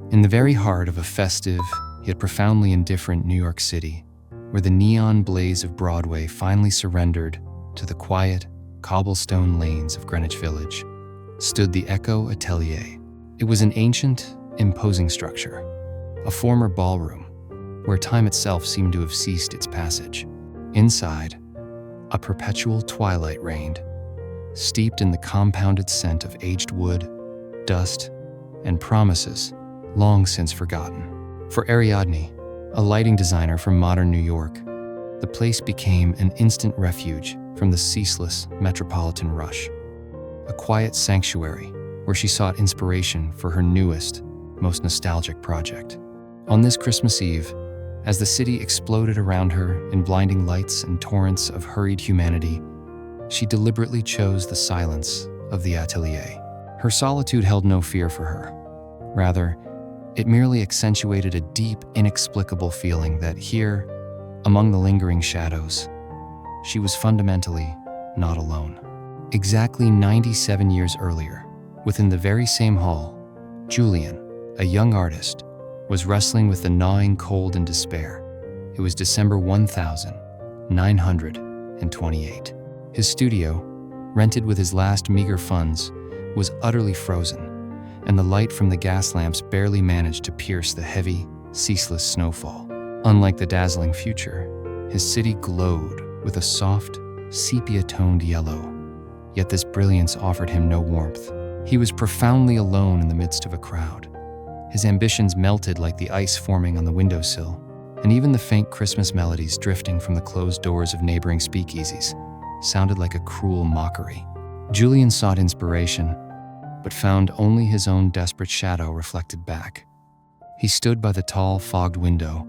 In the very heart of a festive, yet profoundly indifferent New York City, where the neon blaze of Broadway finally surrendered to the quiet, cobblestone lanes of Greenwich Village, stood the Echo Atelier. It was an ancient, imposing structure, a former ballroom, where time itself seemed to have ceased its passage. Inside, a perpetual twilight reigned, steeped in the compounded scent of aged wood, dust, and promises long since forgotten. For Ariadne, a lighting designer from modern New York, the place became an instant refuge from the ceaseless metropolitan rush, a quiet sanctuary where she sought inspiration for her newest, most nostalgic project. On this Christmas Eve, as the city exploded around her in blinding lights and torrents of hurried humanity, she deliberately chose the silence of the atelier. Her solitude held no fear for her. Rather, it merely accentuated a deep, inexplicable feeling that here, among the lingering shadows, she was fundamentally not alone. Exactly 97 years earlier, within the very same hall, Julian, a young artist, was wrestling with the gnawing cold and despair. It was December 1928. His studio, rented with his last meager funds, was utterly frozen, and the light from the gas lamps barely managed to pierce the heavy, ceaseless snowfall. Unlike the dazzling future, his city glowed with a soft, sepia-toned yellow, yet this brilliance offered him no warmth. He was profoundly alone in the midst of a crowd. His ambitions melted like the ice forming on the windowsill, and even the faint Christmas melodies drifting from the closed doors of neighboring speakeasies sounded like a cruel mockery. Julian sought inspiration, but found only his own desperate shadow reflected back. He stood by the tall, fogged window,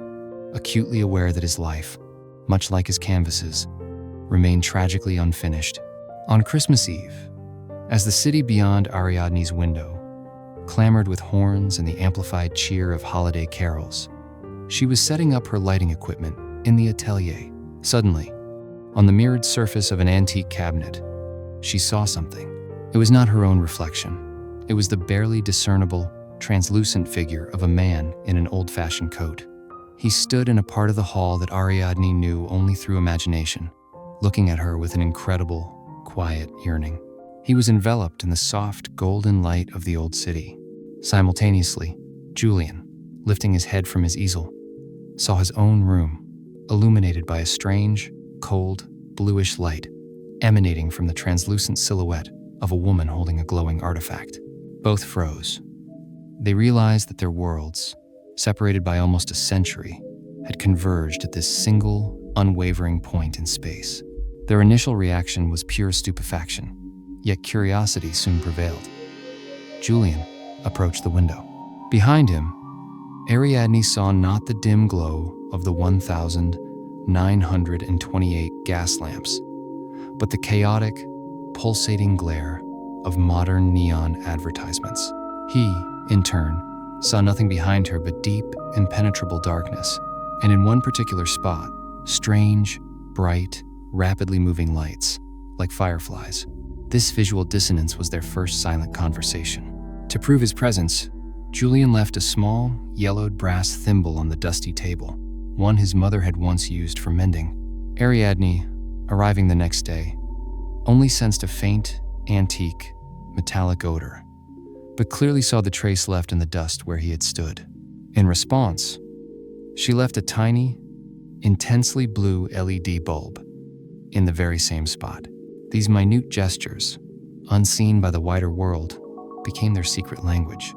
acutely aware that his life, much like his canvases, remained tragically unfinished. On Christmas Eve, as the city beyond Ariadne's window clamored with horns and the amplified cheer of holiday carols, she was setting up her lighting equipment in the atelier. Suddenly, on the mirrored surface of an antique cabinet, she saw something. It was not her own reflection. It was the barely discernible, translucent figure of a man in an old-fashioned coat. He stood in a part of the hall that Ariadne knew only through imagination, looking at her with an incredible, quiet yearning. He was enveloped in the soft, golden light of the old city. Simultaneously, Julian, lifting his head from his easel, saw his own room, illuminated by a strange, cold, bluish light emanating from the translucent silhouette of a woman holding a glowing artifact. Both froze. They realized that their worlds, separated by almost a century, had converged at this single, unwavering point in space. Their initial reaction was pure stupefaction, yet curiosity soon prevailed. Julian approached the window. Behind him, Ariadne saw not the dim glow of the 1,928 gas lamps, but the chaotic, pulsating glare of modern neon advertisements. He, in turn, saw nothing behind her but deep, impenetrable darkness, and in one particular spot, strange, bright, rapidly moving lights, like fireflies. This visual dissonance was their first silent conversation. To prove his presence, Julian left a small, yellowed brass thimble on the dusty table, one his mother had once used for mending. Ariadne, arriving the next day, only sensed a faint, antique, metallic odor, but clearly saw the trace left in the dust where he had stood. In response, she left a tiny, intensely blue LED bulb in the very same spot. These minute gestures, unseen by the wider world, became their secret language.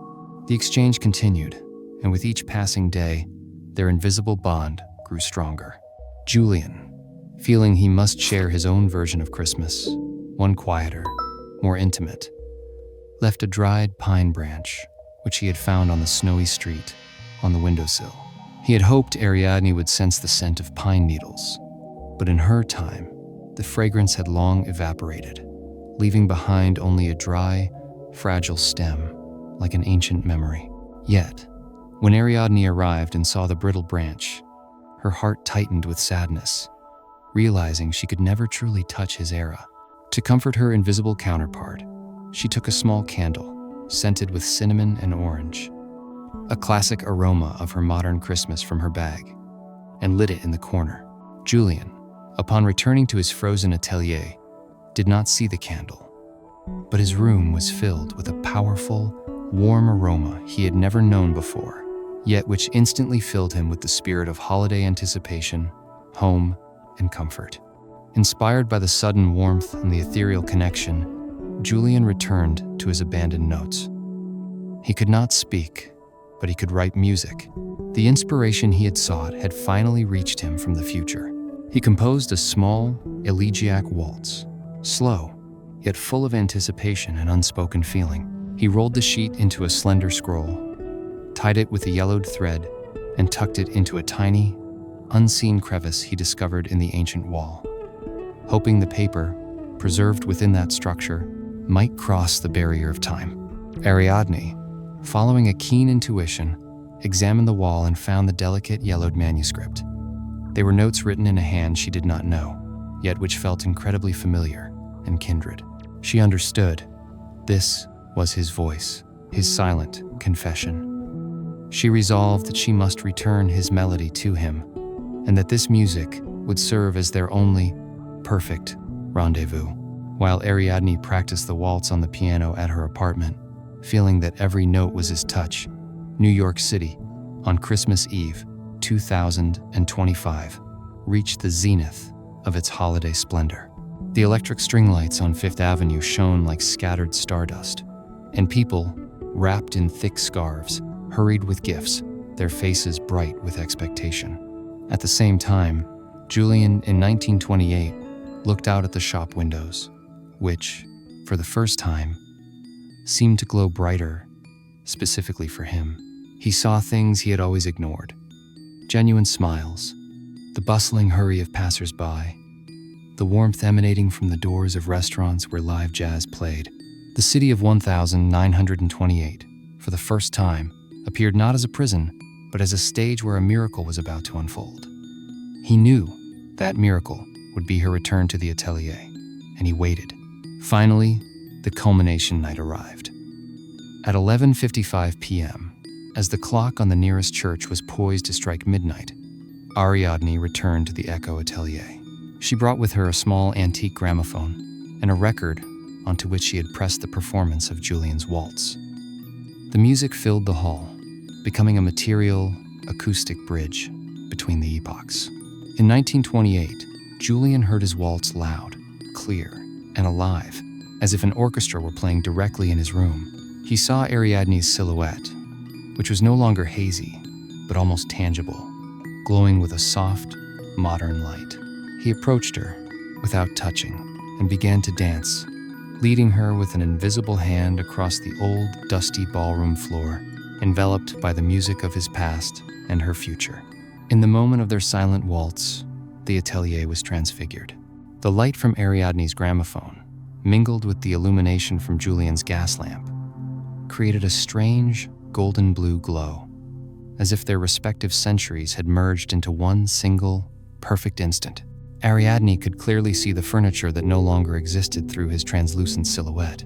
The exchange continued, and with each passing day, their invisible bond grew stronger. Julian, feeling he must share his own version of Christmas, one quieter, more intimate, left a dried pine branch, which he had found on the snowy street, on the windowsill. He had hoped Ariadne would sense the scent of pine needles, but in her time, the fragrance had long evaporated, leaving behind only a dry, fragile stem, like an ancient memory. Yet, when Ariadne arrived and saw the brittle branch, her heart tightened with sadness, realizing she could never truly touch his era. To comfort her invisible counterpart, she took a small candle, scented with cinnamon and orange, a classic aroma of her modern Christmas from her bag, and lit it in the corner. Julian, upon returning to his frozen atelier, did not see the candle, but his room was filled with a powerful, warm aroma he had never known before, yet which instantly filled him with the spirit of holiday anticipation, home, and comfort. Inspired by the sudden warmth and the ethereal connection, Julian returned to his abandoned notes. He could not speak, but he could write music. The inspiration he had sought had finally reached him from the future. He composed a small, elegiac waltz, slow, yet full of anticipation and unspoken feeling. He rolled the sheet into a slender scroll, tied it with a yellowed thread, and tucked it into a tiny, unseen crevice he discovered in the ancient wall, hoping the paper, preserved within that structure, might cross the barrier of time. Ariadne, following a keen intuition, examined the wall and found the delicate yellowed manuscript. They were notes written in a hand she did not know, yet which felt incredibly familiar and kindred. She understood. This was his voice, his silent confession. She resolved that she must return his melody to him, and that this music would serve as their only perfect rendezvous. While Ariadne practiced the waltz on the piano at her apartment, feeling that every note was his touch, New York City, on Christmas Eve, 2025, reached the zenith of its holiday splendor. The electric string lights on Fifth Avenue shone like scattered stardust, and people, wrapped in thick scarves, hurried with gifts, their faces bright with expectation. At the same time, Julian, in 1928, looked out at the shop windows, which, for the first time, seemed to glow brighter, specifically for him. He saw things he had always ignored: genuine smiles, the bustling hurry of passers-by, the warmth emanating from the doors of restaurants where live jazz played. The city of 1928, for the first time, appeared not as a prison, but as a stage where a miracle was about to unfold. He knew that miracle would be her return to the atelier, and he waited. Finally, the culmination night arrived. At 11:55 p.m., as the clock on the nearest church was poised to strike midnight, Ariadne returned to the Echo Atelier. She brought with her a small antique gramophone and a record onto which she had pressed the performance of Julian's waltz. The music filled the hall, becoming a material, acoustic bridge between the epochs. In 1928, Julian heard his waltz loud, clear, and alive, as if an orchestra were playing directly in his room. He saw Ariadne's silhouette, which was no longer hazy, but almost tangible, glowing with a soft, modern light. He approached her, without touching, and began to dance, leading her with an invisible hand across the old, dusty ballroom floor, enveloped by the music of his past and her future. In the moment of their silent waltz, the atelier was transfigured. The light from Ariadne's gramophone, mingled with the illumination from Julian's gas lamp, created a strange, golden blue glow, as if their respective centuries had merged into one single, perfect instant. Ariadne could clearly see the furniture that no longer existed through his translucent silhouette.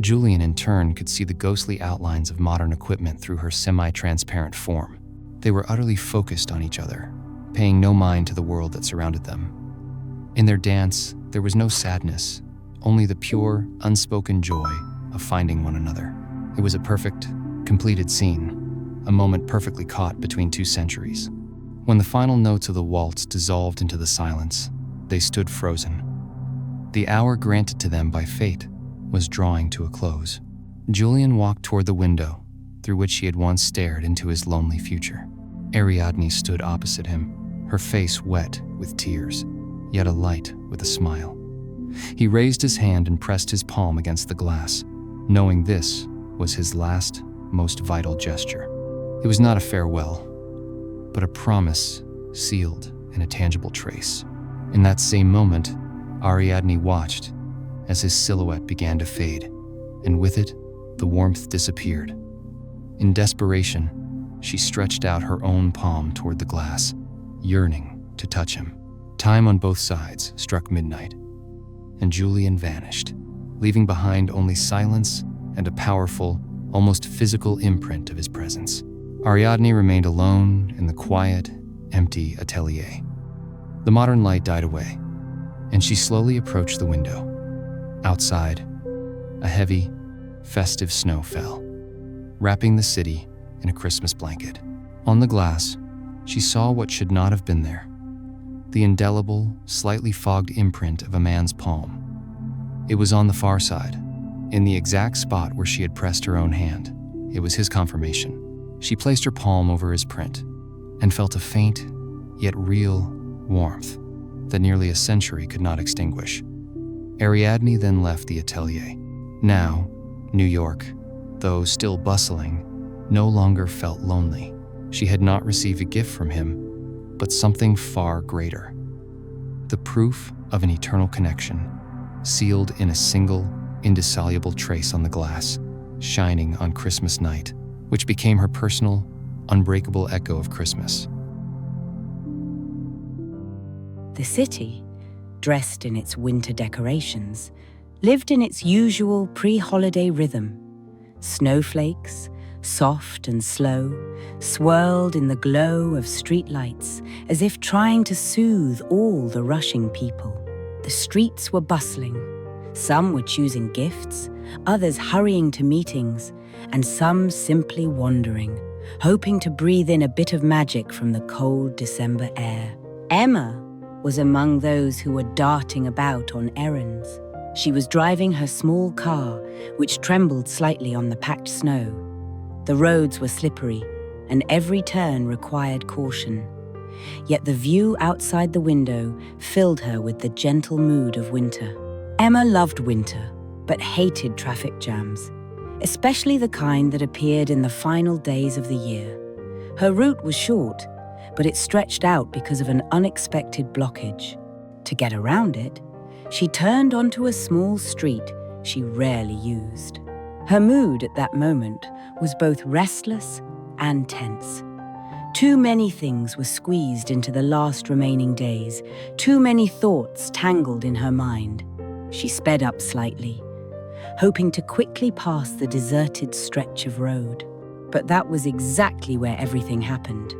Julian, in turn, could see the ghostly outlines of modern equipment through her semi-transparent form. They were utterly focused on each other, paying no mind to the world that surrounded them. In their dance, there was no sadness, only the pure, unspoken joy of finding one another. It was a perfect, completed scene, a moment perfectly caught between two centuries. When the final notes of the waltz dissolved into the silence, they stood frozen. The hour granted to them by fate was drawing to a close. Julian walked toward the window through which he had once stared into his lonely future. Ariadne stood opposite him, her face wet with tears, yet alight with a smile. He raised his hand and pressed his palm against the glass, knowing this was his last, most vital gesture. It was not a farewell, but a promise sealed in a tangible trace. In that same moment, Ariadne watched as his silhouette began to fade, and with it, the warmth disappeared. In desperation, she stretched out her own palm toward the glass, yearning to touch him. Time on both sides struck midnight, and Julian vanished, leaving behind only silence and a powerful, almost physical imprint of his presence. Ariadne remained alone in the quiet, empty atelier. The modern light died away, and she slowly approached the window. Outside, a heavy, festive snow fell, wrapping the city in a Christmas blanket. On the glass, she saw what should not have been there: the indelible, slightly fogged imprint of a man's palm. It was on the far side, in the exact spot where she had pressed her own hand. It was his confirmation. She placed her palm over his print and felt a faint, yet real, warmth that nearly a century could not extinguish. Ariadne then left the atelier. Now, New York, though still bustling, no longer felt lonely. She had not received a gift from him, but something far greater: the proof of an eternal connection, sealed in a single, indissoluble trace on the glass, shining on Christmas night, which became her personal, unbreakable echo of Christmas. The city, dressed in its winter decorations, lived in its usual pre-holiday rhythm. Snowflakes, soft and slow, swirled in the glow of streetlights as if trying to soothe all the rushing people. The streets were bustling. Some were choosing gifts, others hurrying to meetings, and some simply wandering, hoping to breathe in a bit of magic from the cold December air. Emma was among those who were darting about on errands. She was driving her small car, which trembled slightly on the packed snow. The roads were slippery, and every turn required caution. Yet the view outside the window filled her with the gentle mood of winter. Emma loved winter, but hated traffic jams, especially the kind that appeared in the final days of the year. Her route was short, but it stretched out because of an unexpected blockage. To get around it, she turned onto a small street she rarely used. Her mood at that moment was both restless and tense. Too many things were squeezed into the last remaining days, too many thoughts tangled in her mind. She sped up slightly, hoping to quickly pass the deserted stretch of road. But that was exactly where everything happened.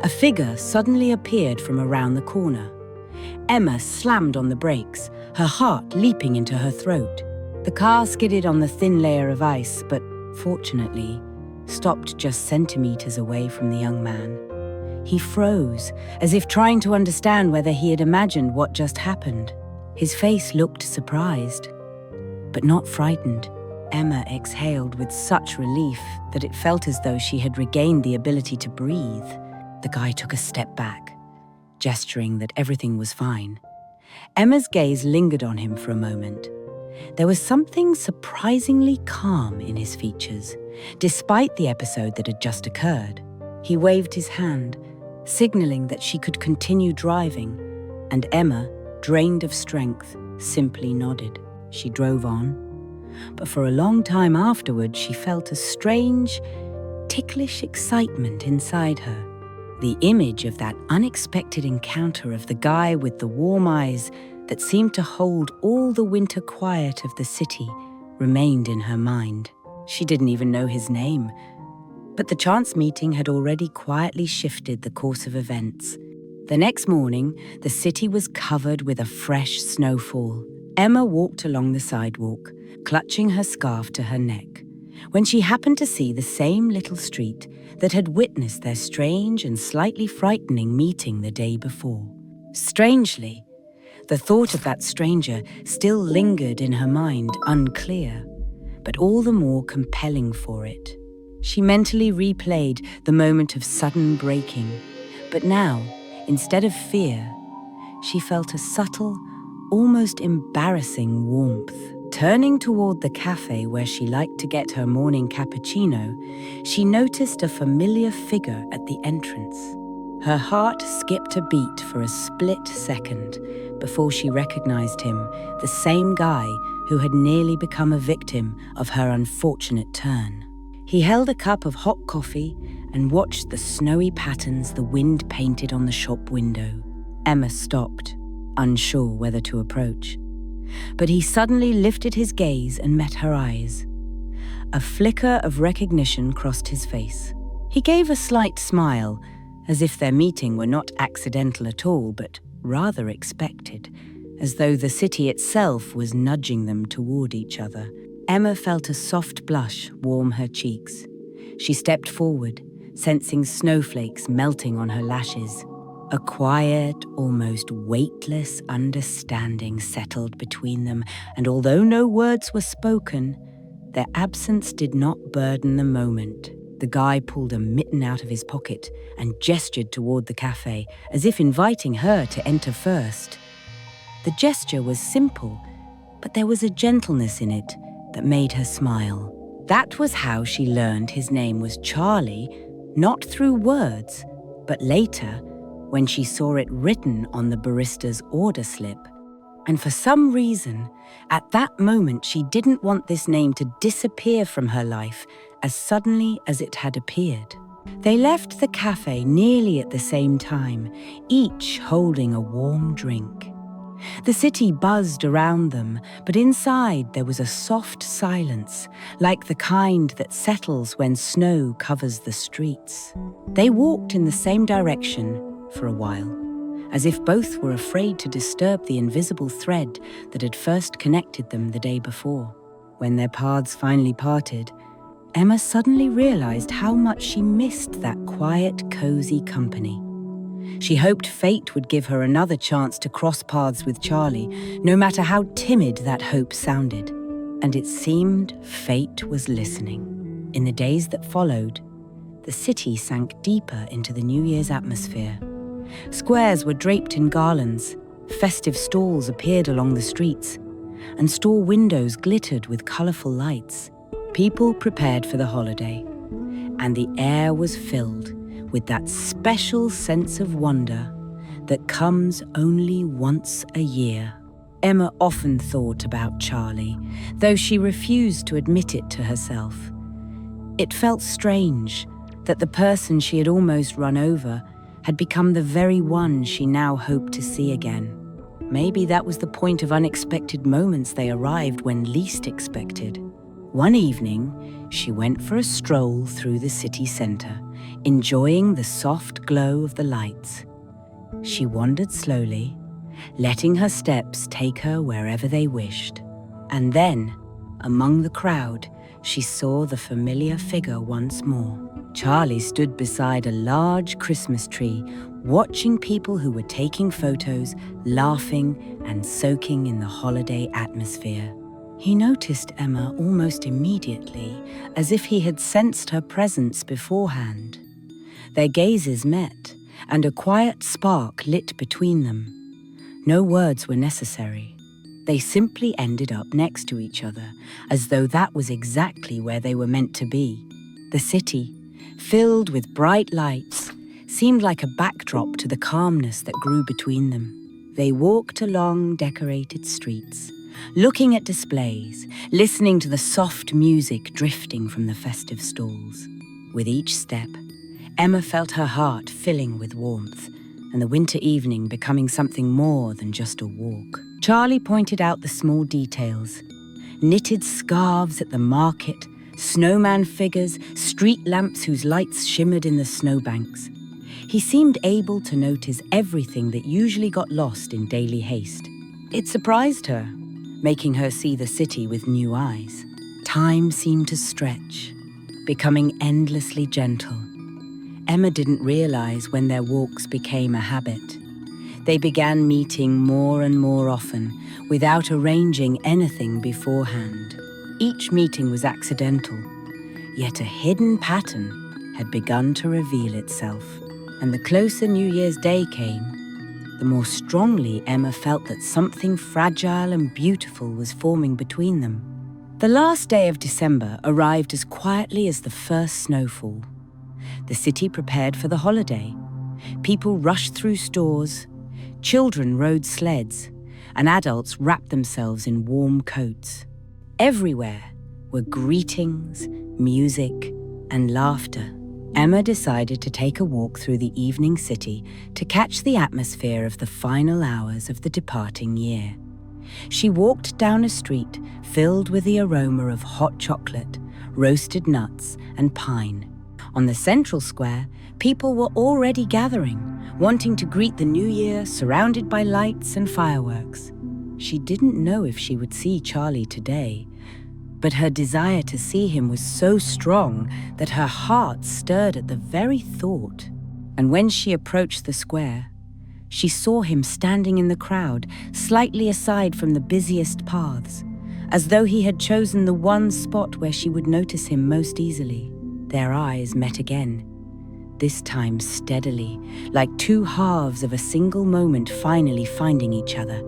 A figure suddenly appeared from around the corner. Emma slammed on the brakes, her heart leaping into her throat. The car skidded on the thin layer of ice, but fortunately, stopped just centimeters away from the young man. He froze, as if trying to understand whether he had imagined what just happened. His face looked surprised, but not frightened. Emma exhaled with such relief that it felt as though she had regained the ability to breathe. The guy took a step back, gesturing that everything was fine. Emma's gaze lingered on him for a moment. There was something surprisingly calm in his features, despite the episode that had just occurred. He waved his hand, signaling that she could continue driving, and Emma, drained of strength, simply nodded. She drove on, but for a long time afterward she felt a strange, ticklish excitement inside her. The image of that unexpected encounter of the guy with the warm eyes that seemed to hold all the winter quiet of the city remained in her mind. She didn't even know his name, but the chance meeting had already quietly shifted the course of events. The next morning, the city was covered with a fresh snowfall. Emma walked along the sidewalk, clutching her scarf to her neck, when she happened to see the same little street that had witnessed their strange and slightly frightening meeting the day before. Strangely, the thought of that stranger still lingered in her mind, unclear, but all the more compelling for it. She mentally replayed the moment of sudden breaking, but now, instead of fear, she felt a subtle, almost embarrassing warmth. Turning toward the cafe where she liked to get her morning cappuccino, she noticed a familiar figure at the entrance. Her heart skipped a beat for a split second before she recognized him, the same guy who had nearly become a victim of her unfortunate turn. He held a cup of hot coffee and watched the snowy patterns the wind painted on the shop window. Emma stopped, unsure whether to approach. But he suddenly lifted his gaze and met her eyes. a flicker of recognition crossed his face. He gave a slight smile, as if their meeting were not accidental at all, but rather expected, as though the city itself was nudging them toward each other. Emma felt a soft blush warm her cheeks. She stepped forward, sensing snowflakes melting on her lashes. A quiet, almost weightless understanding settled between them, and although no words were spoken, their absence did not burden the moment. The guy pulled a mitten out of his pocket and gestured toward the cafe, as if inviting her to enter first. The gesture was simple, but there was a gentleness in it that made her smile. That was how she learned his name was Charlie, not through words, but later, when she saw it written on the barista's order slip. And for some reason, at that moment she didn't want this name to disappear from her life as suddenly as it had appeared. They left the cafe nearly at the same time, each holding a warm drink. The city buzzed around them, but inside there was a soft silence, like the kind that settles when snow covers the streets. They walked in the same direction for a while, as if both were afraid to disturb the invisible thread that had first connected them the day before. When their paths finally parted, Emma suddenly realized how much she missed that quiet, cozy company. She hoped fate would give her another chance to cross paths with Charlie, no matter how timid that hope sounded. And it seemed fate was listening. In the days that followed, the city sank deeper into the New Year's atmosphere. Squares were draped in garlands, festive stalls appeared along the streets, and store windows glittered with colourful lights. People prepared for the holiday, and the air was filled with that special sense of wonder that comes only once a year. Emma often thought about Charlie, though she refused to admit it to herself. It felt strange that the person she had almost run over had become the very one she now hoped to see again. Maybe that was the point of unexpected moments. They arrived when least expected. One evening, she went for a stroll through the city centre, enjoying the soft glow of the lights. She wandered slowly, letting her steps take her wherever they wished. And then, among the crowd, she saw the familiar figure once more. Charlie stood beside a large Christmas tree, watching people who were taking photos, laughing, and soaking in the holiday atmosphere. He noticed Emma almost immediately, as if he had sensed her presence beforehand. Their gazes met, and a quiet spark lit between them. No words were necessary. They simply ended up next to each other, as though that was exactly where they were meant to be. The city, filled with bright lights, seemed like a backdrop to the calmness that grew between them. They walked along decorated streets, looking at displays, listening to the soft music drifting from the festive stalls. With each step, Emma felt her heart filling with warmth, and the winter evening becoming something more than just a walk. Charlie pointed out the small details: knitted scarves at the market, snowman figures, street lamps whose lights shimmered in the snowbanks. He seemed able to notice everything that usually got lost in daily haste. It surprised her, making her see the city with new eyes. Time seemed to stretch, becoming endlessly gentle. Emma didn't realize when their walks became a habit. They began meeting more and more often, without arranging anything beforehand. Each meeting was accidental, yet a hidden pattern had begun to reveal itself. And the closer New Year's Day came, the more strongly Emma felt that something fragile and beautiful was forming between them. The last day of December arrived as quietly as the first snowfall. The city prepared for the holiday. People rushed through stores, children rode sleds, and adults wrapped themselves in warm coats. Everywhere were greetings, music, and laughter. Emma decided to take a walk through the evening city to catch the atmosphere of the final hours of the departing year. She walked down a street filled with the aroma of hot chocolate, roasted nuts, and pine. On the central square, people were already gathering, wanting to greet the new year surrounded by lights and fireworks. She didn't know if she would see Charlie today, but her desire to see him was so strong that her heart stirred at the very thought. And when she approached the square, she saw him standing in the crowd, slightly aside from the busiest paths, as though he had chosen the one spot where she would notice him most easily. Their eyes met again, this time steadily, like two halves of a single moment finally finding each other.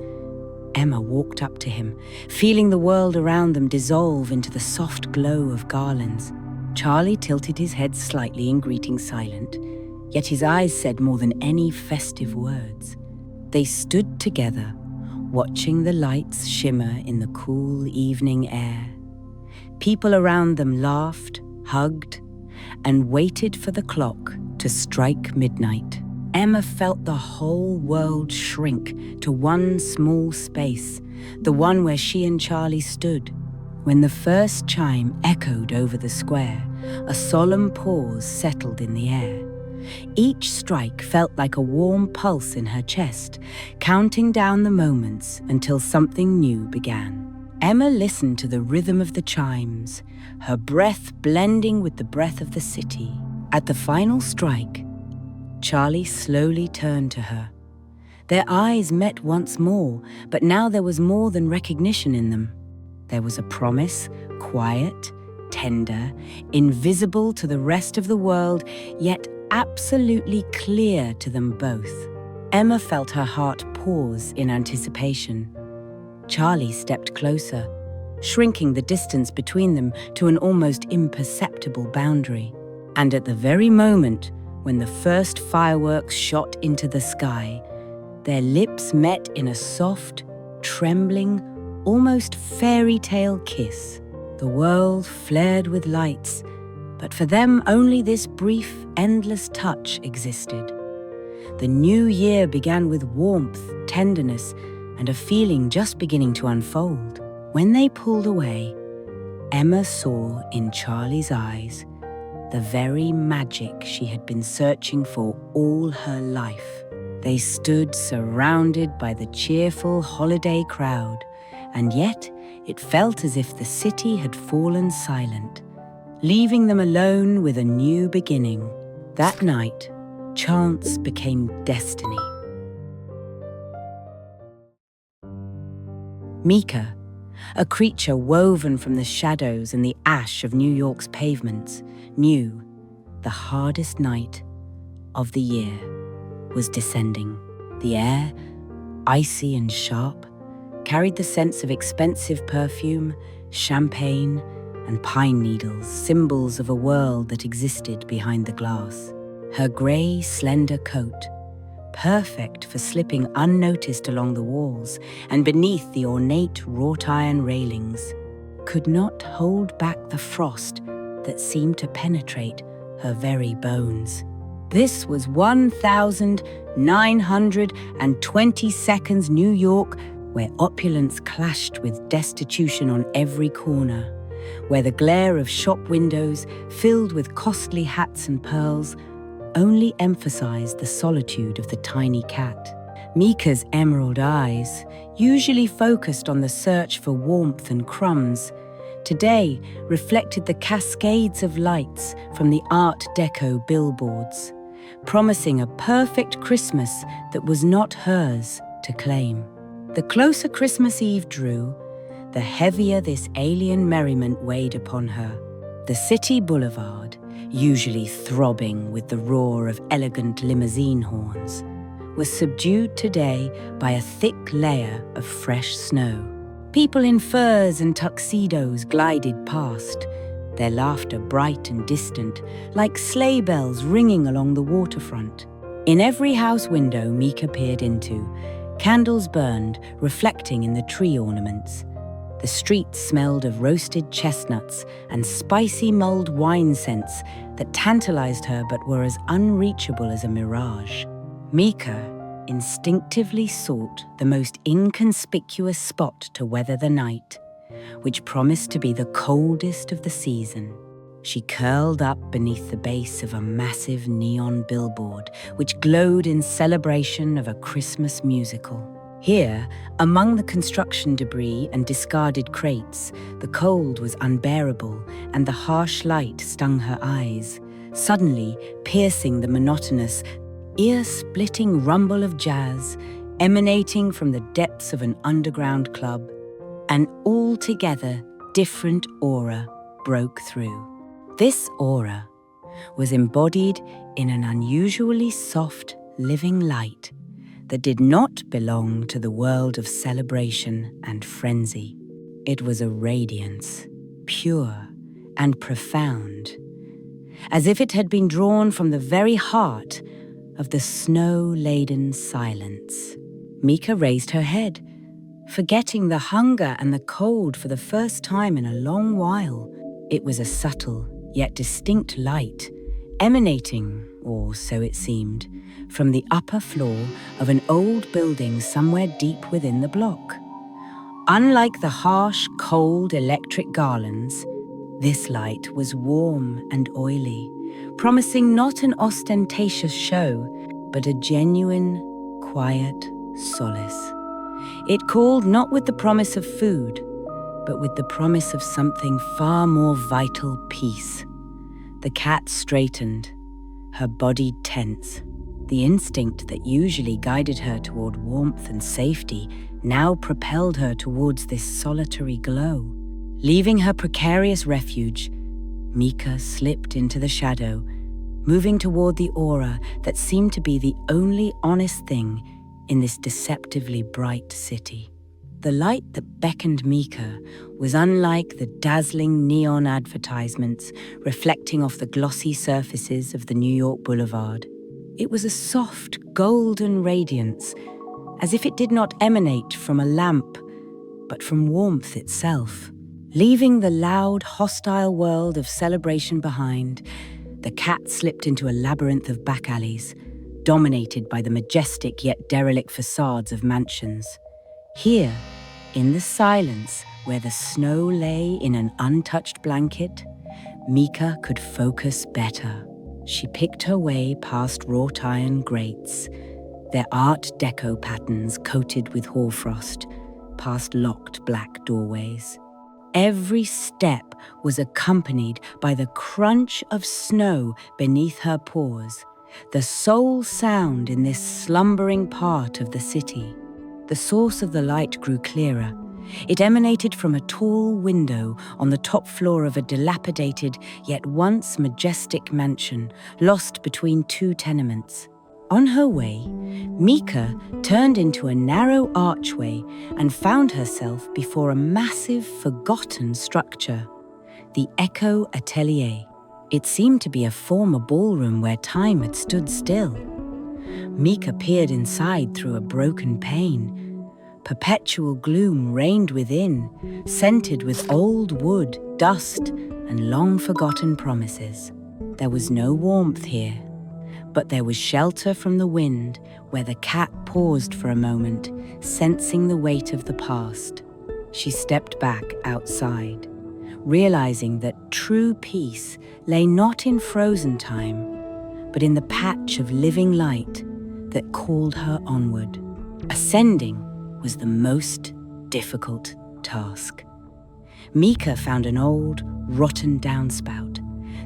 Emma walked up to him, feeling the world around them dissolve into the soft glow of garlands. Charlie tilted his head slightly in greeting silent, yet his eyes said more than any festive words. They stood together, watching the lights shimmer in the cool evening air. People around them laughed, hugged, and waited for the clock to strike midnight. Emma felt the whole world shrink to one small space, the one where she and Charlie stood. When the first chime echoed over the square, a solemn pause settled in the air. Each strike felt like a warm pulse in her chest, counting down the moments until something new began. Emma listened to the rhythm of the chimes, her breath blending with the breath of the city. At the final strike, Charlie slowly turned to her. Their eyes met once more, but now there was more than recognition in them. There was a promise, quiet, tender, invisible to the rest of the world, yet absolutely clear to them both. Emma felt her heart pause in anticipation. Charlie stepped closer, shrinking the distance between them to an almost imperceptible boundary. And at the very moment when the first fireworks shot into the sky, their lips met in a soft, trembling, almost fairy tale kiss. The world flared with lights, but for them only this brief, endless touch existed. The new year began with warmth, tenderness, and a feeling just beginning to unfold. When they pulled away, Emma saw in Charlie's eyes the very magic she had been searching for all her life. They stood surrounded by the cheerful holiday crowd, and yet it felt as if the city had fallen silent, leaving them alone with a new beginning. That night, chance became destiny. Mika, a creature woven from the shadows and the ash of New York's pavements, knew the hardest night of the year was descending. The air, icy and sharp, carried the sense of expensive perfume, champagne, and pine needles, symbols of a world that existed behind the glass. Her grey, slender coat, perfect for slipping unnoticed along the walls and beneath the ornate wrought-iron railings, could not hold back the frost that seemed to penetrate her very bones. This was 1922nd New York, where opulence clashed with destitution on every corner, where the glare of shop windows, filled with costly hats and pearls, only emphasized the solitude of the tiny cat. Mika's emerald eyes, usually focused on the search for warmth and crumbs, today reflected the cascades of lights from the Art Deco billboards, promising a perfect Christmas that was not hers to claim. The closer Christmas Eve drew, the heavier this alien merriment weighed upon her. The city boulevard, usually throbbing with the roar of elegant limousine horns, was subdued today by a thick layer of fresh snow. People in furs and tuxedos glided past, their laughter bright and distant, like sleigh bells ringing along the waterfront. In every house window Mika peered into, candles burned, reflecting in the tree ornaments. The streets smelled of roasted chestnuts and spicy mulled wine scents that tantalized her but were as unreachable as a mirage. Mika instinctively sought the most inconspicuous spot to weather the night, which promised to be the coldest of the season. She curled up beneath the base of a massive neon billboard, which glowed in celebration of a Christmas musical. Here, among the construction debris and discarded crates, the cold was unbearable and the harsh light stung her eyes, suddenly piercing the monotonous, ear-splitting rumble of jazz emanating from the depths of an underground club. An altogether different aura broke through. This aura was embodied in an unusually soft, living light that did not belong to the world of celebration and frenzy. It was a radiance, pure and profound, as if it had been drawn from the very heart of the snow-laden silence. Mika raised her head, forgetting the hunger and the cold for the first time in a long while. It was a subtle yet distinct light, emanating, or so it seemed, from the upper floor of an old building somewhere deep within the block. Unlike the harsh, cold electric garlands, this light was warm and oily, promising not an ostentatious show, but a genuine, quiet solace. It called not with the promise of food, but with the promise of something far more vital: peace. The cat straightened, her body tense. The instinct that usually guided her toward warmth and safety now propelled her towards this solitary glow. Leaving her precarious refuge, Mika slipped into the shadow, moving toward the aura that seemed to be the only honest thing in this deceptively bright city. The light that beckoned Mika was unlike the dazzling neon advertisements reflecting off the glossy surfaces of the New York Boulevard. It was a soft, golden radiance, as if it did not emanate from a lamp, but from warmth itself. Leaving the loud, hostile world of celebration behind, the cat slipped into a labyrinth of back alleys, dominated by the majestic yet derelict facades of mansions. Here, in the silence where the snow lay in an untouched blanket, Mika could focus better. She picked her way past wrought iron grates, their Art Deco patterns coated with hoarfrost, past locked black doorways. Every step was accompanied by the crunch of snow beneath her paws, the sole sound in this slumbering part of the city. The source of the light grew clearer. It emanated from a tall window on the top floor of a dilapidated yet once majestic mansion, lost between two tenements. On her way, Mika turned into a narrow archway and found herself before a massive, forgotten structure, the Echo Atelier. It seemed to be a former ballroom where time had stood still. Mika peered inside through a broken pane. Perpetual gloom reigned within, scented with old wood, dust, and long-forgotten promises. There was no warmth here, but there was shelter from the wind, where the cat paused for a moment, sensing the weight of the past. She stepped back outside, realizing that true peace lay not in frozen time, but in the patch of living light that called her onward. Ascending was the most difficult task. Mika found an old, rotten downspout,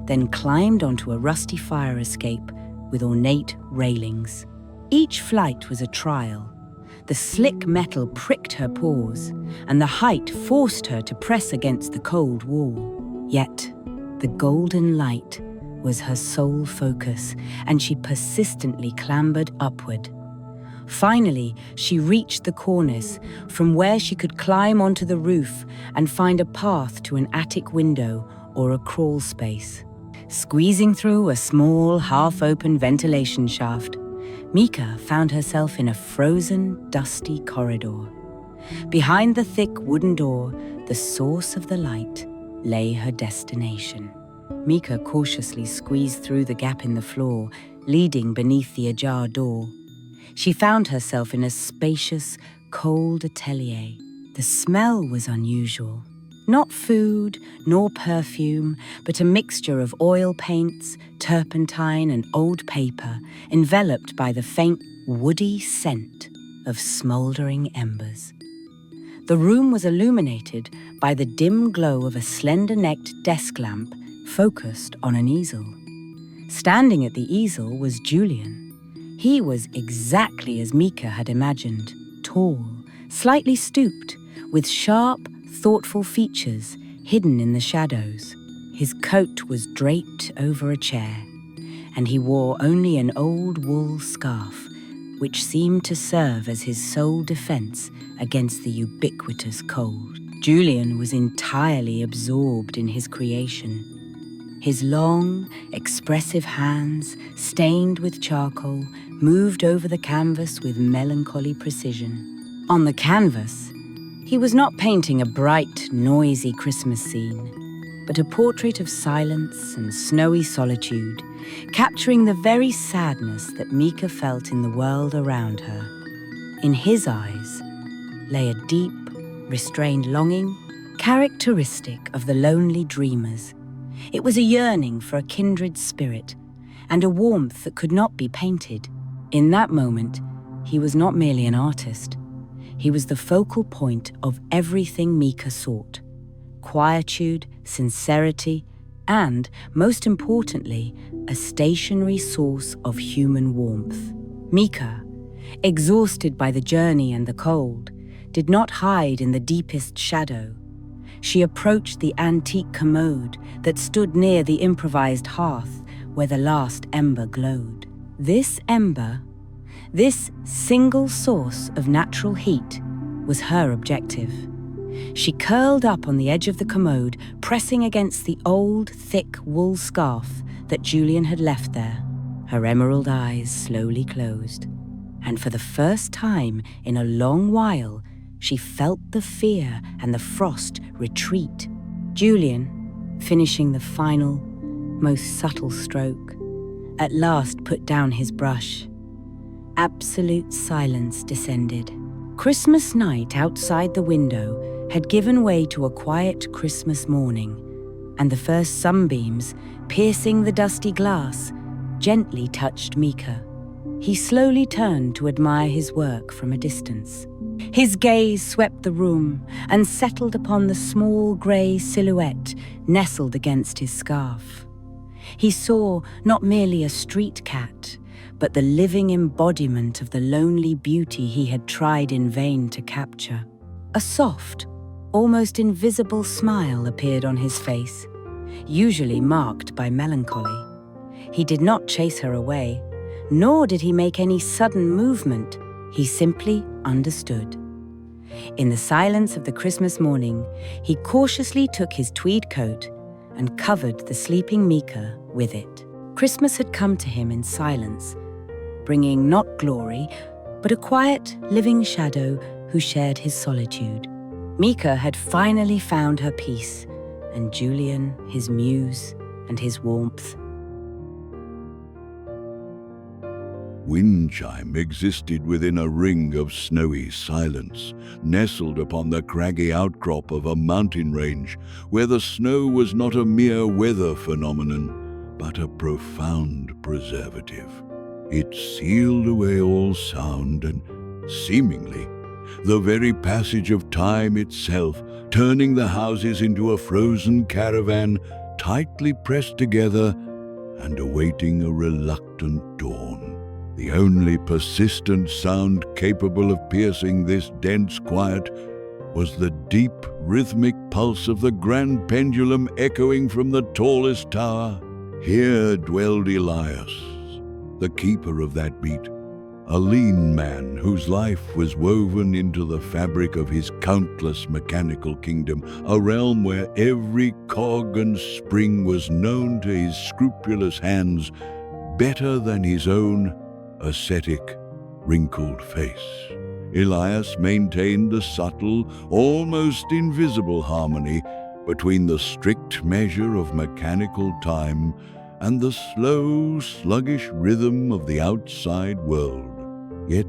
then climbed onto a rusty fire escape with ornate railings. Each flight was a trial. The slick metal pricked her paws, and the height forced her to press against the cold wall. Yet, the golden light was her sole focus, and she persistently clambered upward. Finally, she reached the cornice, from where she could climb onto the roof and find a path to an attic window or a crawl space. Squeezing through a small, half-open ventilation shaft, Mika found herself in a frozen, dusty corridor. Behind the thick wooden door, the source of the light lay her destination. Mika cautiously squeezed through the gap in the floor, leading beneath the ajar door. She found herself in a spacious, cold atelier. The smell was unusual, Not food, nor perfume, but a mixture of oil paints, turpentine, and old paper, enveloped by the faint, woody scent of smouldering embers. The room was illuminated by the dim glow of a slender-necked desk lamp focused on an easel. Standing at the easel was Julian. He was exactly as Mika had imagined, tall, slightly stooped, with sharp, thoughtful features hidden in the shadows. His coat was draped over a chair, and he wore only an old wool scarf, which seemed to serve as his sole defense against the ubiquitous cold. Julian was entirely absorbed in his creation. His long, expressive hands, stained with charcoal, moved over the canvas with melancholy precision. On the canvas, he was not painting a bright, noisy Christmas scene, but a portrait of silence and snowy solitude, capturing the very sadness that Mika felt in the world around her. In his eyes lay a deep, restrained longing, characteristic of the lonely dreamers. It was a yearning for a kindred spirit, and a warmth that could not be painted. In that moment, he was not merely an artist. He was the focal point of everything Mika sought: quietude, sincerity, and, most importantly, a stationary source of human warmth. Mika, exhausted by the journey and the cold, did not hide in the deepest shadow. She approached the antique commode that stood near the improvised hearth where the last ember glowed. This ember, this single source of natural heat, was her objective. She curled up on the edge of the commode, pressing against the old, thick wool scarf that Julian had left there. Her emerald eyes slowly closed, and for the first time in a long while, she felt the fear and the frost retreat. Julian, finishing the final, most subtle stroke, at last put down his brush. Absolute silence descended. Christmas night outside the window had given way to a quiet Christmas morning, and the first sunbeams, piercing the dusty glass, gently touched Mika. He slowly turned to admire his work from a distance. His gaze swept the room and settled upon the small grey silhouette nestled against his scarf. He saw not merely a street cat, but the living embodiment of the lonely beauty he had tried in vain to capture. A soft, almost invisible smile appeared on his face, usually marked by melancholy. He did not chase her away, nor did he make any sudden movement. He simply understood. In the silence of the Christmas morning, he cautiously took his tweed coat and covered the sleeping Mika with it. Christmas had come to him in silence, bringing not glory, but a quiet, living shadow who shared his solitude. Mika had finally found her peace, and Julian his muse and his warmth. Wind chime existed within a ring of snowy silence, nestled upon the craggy outcrop of a mountain range, where the snow was not a mere weather phenomenon, but a profound preservative. It sealed away all sound and, seemingly, the very passage of time itself, turning the houses into a frozen caravan tightly pressed together and awaiting a reluctant dawn. The only persistent sound capable of piercing this dense quiet was the deep, rhythmic pulse of the grand pendulum echoing from the tallest tower. Here dwelled Elias, the keeper of that beat, a lean man whose life was woven into the fabric of his countless mechanical kingdom, a realm where every cog and spring was known to his scrupulous hands better than his own ascetic, wrinkled face. Elias maintained the subtle, almost invisible harmony between the strict measure of mechanical time and the slow, sluggish rhythm of the outside world. Yet,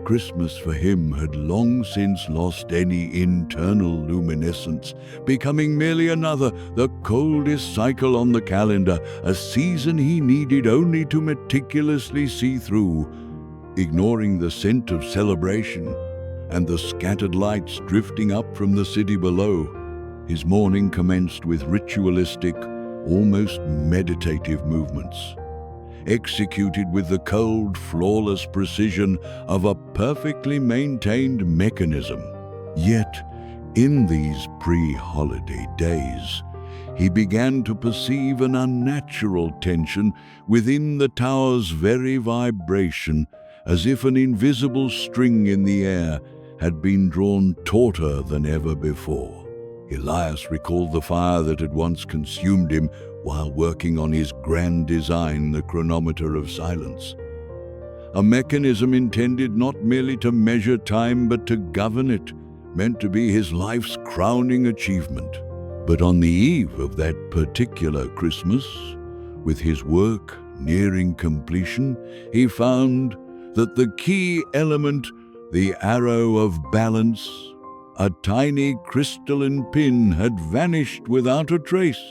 Christmas for him had long since lost any internal luminescence, becoming merely another, the coldest cycle on the calendar, a season he needed only to meticulously see through. Ignoring the scent of celebration and the scattered lights drifting up from the city below, his morning commenced with ritualistic, almost meditative movements, executed with the cold, flawless precision of a perfectly maintained mechanism. Yet, in these pre-holiday days, he began to perceive an unnatural tension within the tower's very vibration, as if an invisible string in the air had been drawn tauter than ever before. Elias recalled the fire that had once consumed him while working on his grand design, the chronometer of silence. A mechanism intended not merely to measure time but to govern it, meant to be his life's crowning achievement. But on the eve of that particular Christmas, with his work nearing completion, he found that the key element, the arrow of balance, a tiny crystalline pin, had vanished without a trace.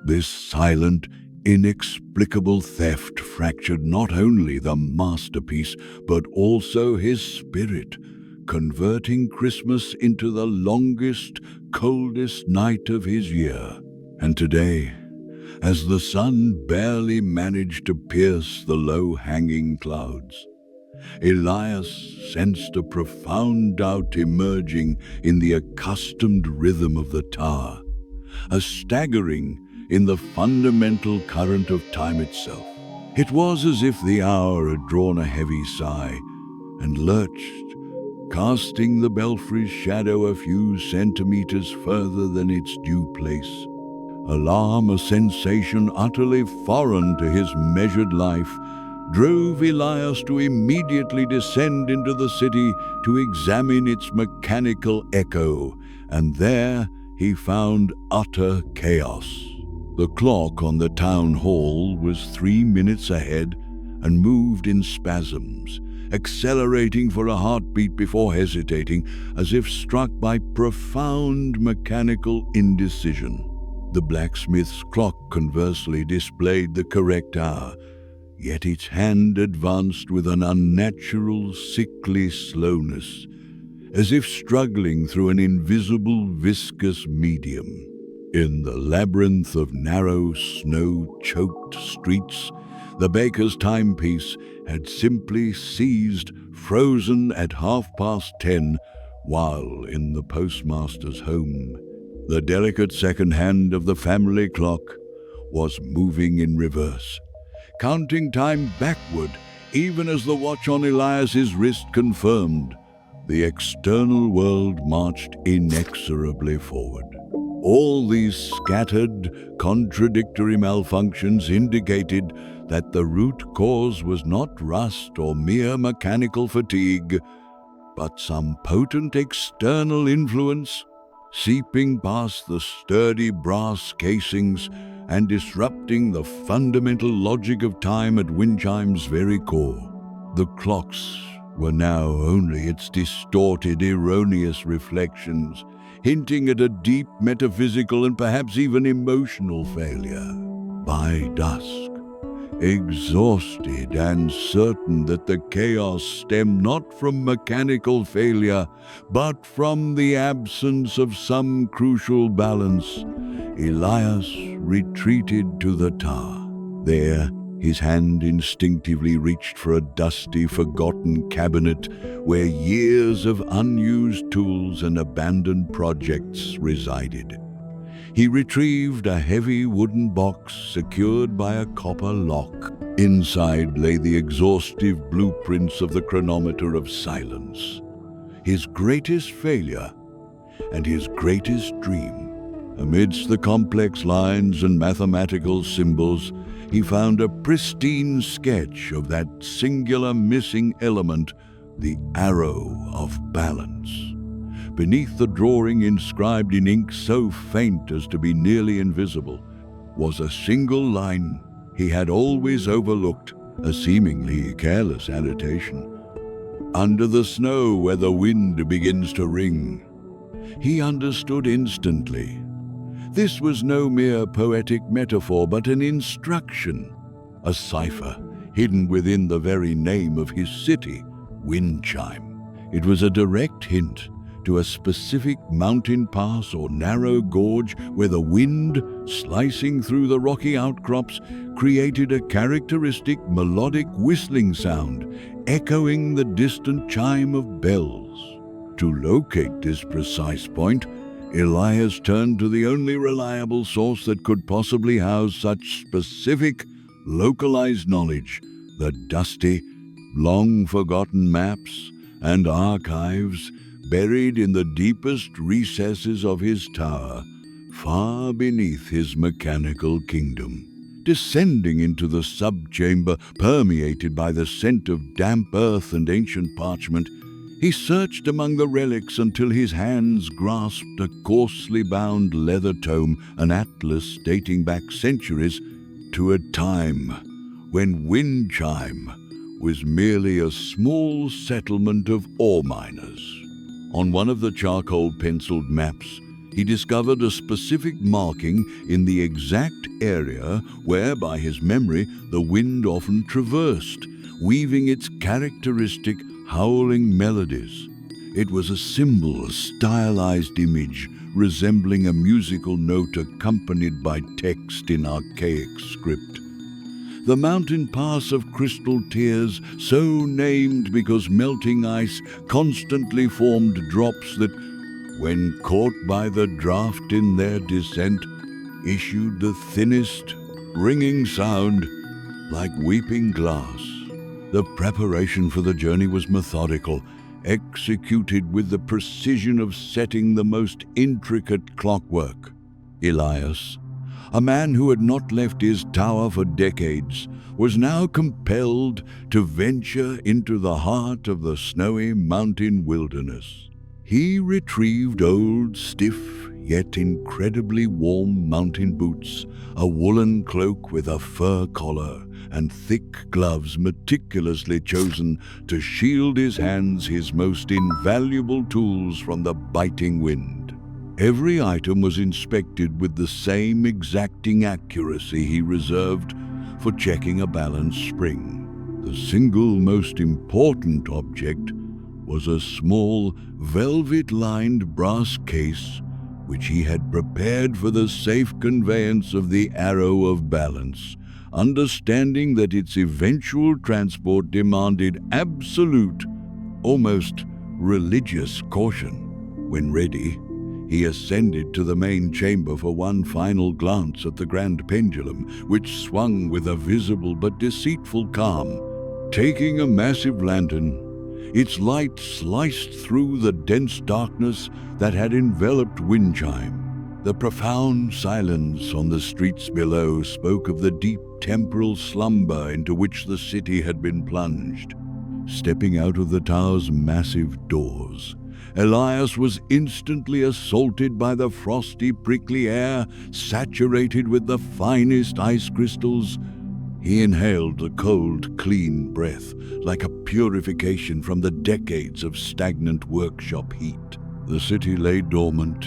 This silent, inexplicable theft fractured not only the masterpiece, but also his spirit, converting Christmas into the longest, coldest night of his year. And today, as the sun barely managed to pierce the low-hanging clouds, Elias sensed a profound doubt emerging in the accustomed rhythm of the tower, a staggering in the fundamental current of time itself. It was as if the hour had drawn a heavy sigh and lurched, casting the belfry's shadow a few centimeters further than its due place. Alarm, a sensation utterly foreign to his measured life, drove Elias to immediately descend into the city to examine its mechanical echo, and there he found utter chaos. The clock on the town hall was 3 minutes ahead and moved in spasms, accelerating for a heartbeat before hesitating, as if struck by profound mechanical indecision. The blacksmith's clock, conversely, displayed the correct hour, yet its hand advanced with an unnatural, sickly slowness, as if struggling through an invisible, viscous medium. In the labyrinth of narrow, snow-choked streets, the baker's timepiece had simply ceased, frozen at 10:30, while in the postmaster's home, the delicate second hand of the family clock was moving in reverse, counting time backward, even as the watch on Elias's wrist confirmed. The external world marched inexorably forward. All these scattered, contradictory malfunctions indicated that the root cause was not rust or mere mechanical fatigue, but some potent external influence seeping past the sturdy brass casings and disrupting the fundamental logic of time at wind chime's very core. The clocks were now only its distorted, erroneous reflections, hinting at a deep metaphysical and perhaps even emotional failure. By dusk, exhausted and certain that the chaos stemmed not from mechanical failure, but from the absence of some crucial balance, Elias retreated to the tower. There, his hand instinctively reached for a dusty, forgotten cabinet where years of unused tools and abandoned projects resided. He retrieved a heavy wooden box secured by a copper lock. Inside lay the exhaustive blueprints of the chronometer of silence, his greatest failure and his greatest dream. Amidst the complex lines and mathematical symbols, he found a pristine sketch of that singular missing element, the arrow of balance. Beneath the drawing, inscribed in ink so faint as to be nearly invisible, was a single line he had always overlooked, a seemingly careless annotation. under the snow where the wind begins to ring. He understood instantly. This was no mere poetic metaphor, but an instruction, a cipher hidden within the very name of his city, Wind Chime. It was a direct hint to a specific mountain pass or narrow gorge where the wind, slicing through the rocky outcrops, created a characteristic melodic whistling sound, echoing the distant chime of bells. To locate this precise point, Elias turned to the only reliable source that could possibly house such specific, localized knowledge: the dusty, long-forgotten maps and archives buried in the deepest recesses of his tower, far beneath his mechanical kingdom. Descending into the subchamber, permeated by the scent of damp earth and ancient parchment, he searched among the relics until his hands grasped a coarsely bound leather tome, an atlas dating back centuries to a time when Wind Chime was merely a small settlement of ore miners. On one of the charcoal-penciled maps, he discovered a specific marking in the exact area where, by his memory, the wind often traversed, weaving its characteristic howling melodies. It was a symbol, a stylized image, resembling a musical note accompanied by text in archaic script. The mountain pass of crystal tears, so named because melting ice constantly formed drops that, when caught by the draft in their descent, issued the thinnest, ringing sound like weeping glass. The preparation for the journey was methodical, executed with the precision of setting the most intricate clockwork. Elias, a man who had not left his tower for decades, was now compelled to venture into the heart of the snowy mountain wilderness. He retrieved old, stiff, yet incredibly warm mountain boots, a woolen cloak with a fur collar, and thick gloves meticulously chosen to shield his hands, his most invaluable tools, from the biting wind. Every item was inspected with the same exacting accuracy he reserved for checking a balanced spring. The single most important object was a small, velvet-lined brass case which he had prepared for the safe conveyance of the Arrow of Balance, understanding that its eventual transport demanded absolute, almost religious caution. When ready, he ascended to the main chamber for one final glance at the grand pendulum, which swung with a visible but deceitful calm. Taking a massive lantern, its light sliced through the dense darkness that had enveloped Wind Chime. The profound silence on the streets below spoke of the deep temporal slumber into which the city had been plunged. Stepping out of the tower's massive doors, Elias was instantly assaulted by the frosty, prickly air, saturated with the finest ice crystals. He inhaled the cold, clean breath, like a purification from the decades of stagnant workshop heat. The city lay dormant,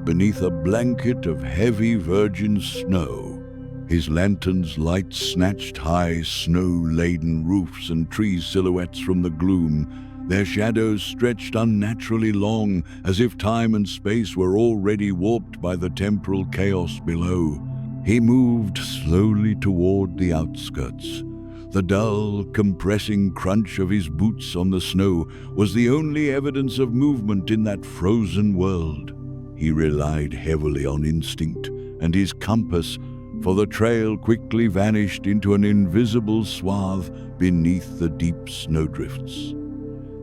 beneath a blanket of heavy virgin snow. His lantern's light snatched high, snow-laden roofs and tree silhouettes from the gloom, their shadows stretched unnaturally long, as if time and space were already warped by the temporal chaos below. He moved slowly toward the outskirts. The dull, compressing crunch of his boots on the snow was the only evidence of movement in that frozen world. He relied heavily on instinct and his compass, for the trail quickly vanished into an invisible swath beneath the deep snowdrifts.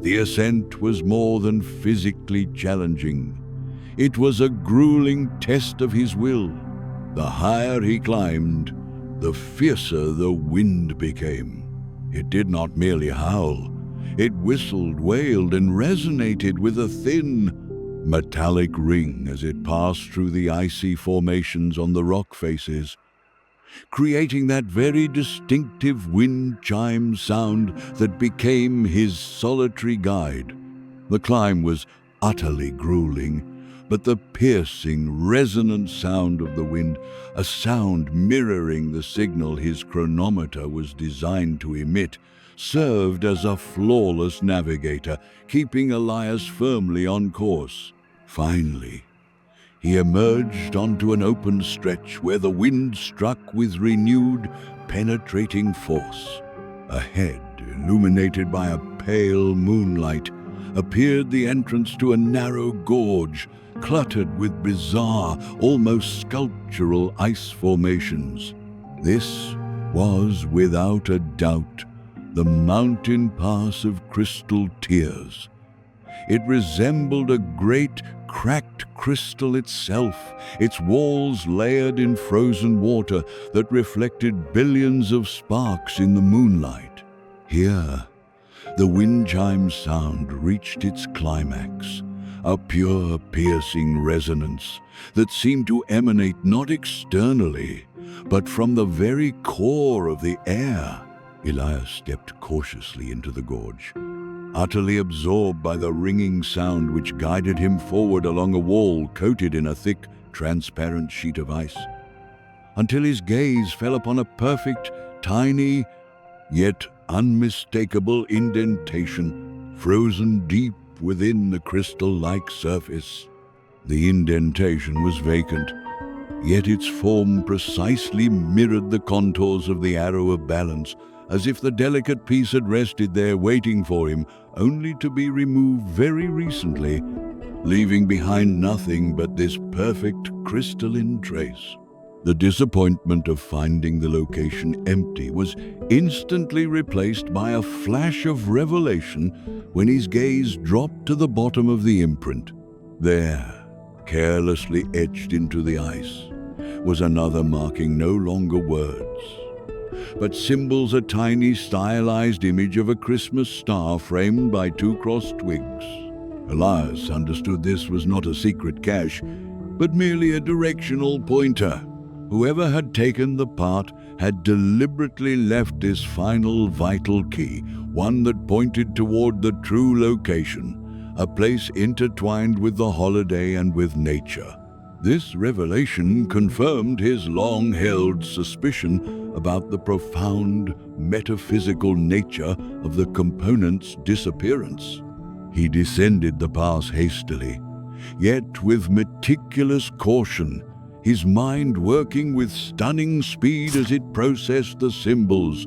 The ascent was more than physically challenging. It was a grueling test of his will. The higher he climbed, the fiercer the wind became. It did not merely howl. It whistled, wailed, and resonated with a thin, metallic ring as it passed through the icy formations on the rock faces. creating that very distinctive wind chime sound that became his solitary guide. The climb was utterly grueling, but the piercing, resonant sound of the wind, a sound mirroring the signal his chronometer was designed to emit, served as a flawless navigator, keeping Elias firmly on course. Finally, he emerged onto an open stretch where the wind struck with renewed, penetrating force. Ahead, illuminated by a pale moonlight, appeared the entrance to a narrow gorge, cluttered with bizarre, almost sculptural ice formations. This was, without a doubt, the mountain pass of crystal tears. It resembled a great, cracked crystal itself, its walls layered in frozen water that reflected billions of sparks in the moonlight. Here, the wind chime sound reached its climax, a pure, piercing resonance that seemed to emanate not externally, but from the very core of the air. Elias stepped cautiously into the gorge, utterly absorbed by the ringing sound which guided him forward along a wall coated in a thick, transparent sheet of ice, until his gaze fell upon a perfect, tiny, yet unmistakable indentation frozen deep within the crystal-like surface. The indentation was vacant, yet its form precisely mirrored the contours of the arrow of balance, as if the delicate piece had rested there waiting for him, only to be removed very recently, leaving behind nothing but this perfect crystalline trace. The disappointment of finding the location empty was instantly replaced by a flash of revelation when his gaze dropped to the bottom of the imprint. There, carelessly etched into the ice, was another marking no longer words, but symbols, a tiny stylized image of a Christmas star framed by two crossed twigs. Elias understood this was not a secret cache, but merely a directional pointer. Whoever had taken the part had deliberately left this final vital key, one that pointed toward the true location, a place intertwined with the holiday and with nature. This revelation confirmed his long-held suspicion about the profound metaphysical nature of the component's disappearance. He descended the pass hastily, yet with meticulous caution, his mind working with stunning speed as it processed the symbols,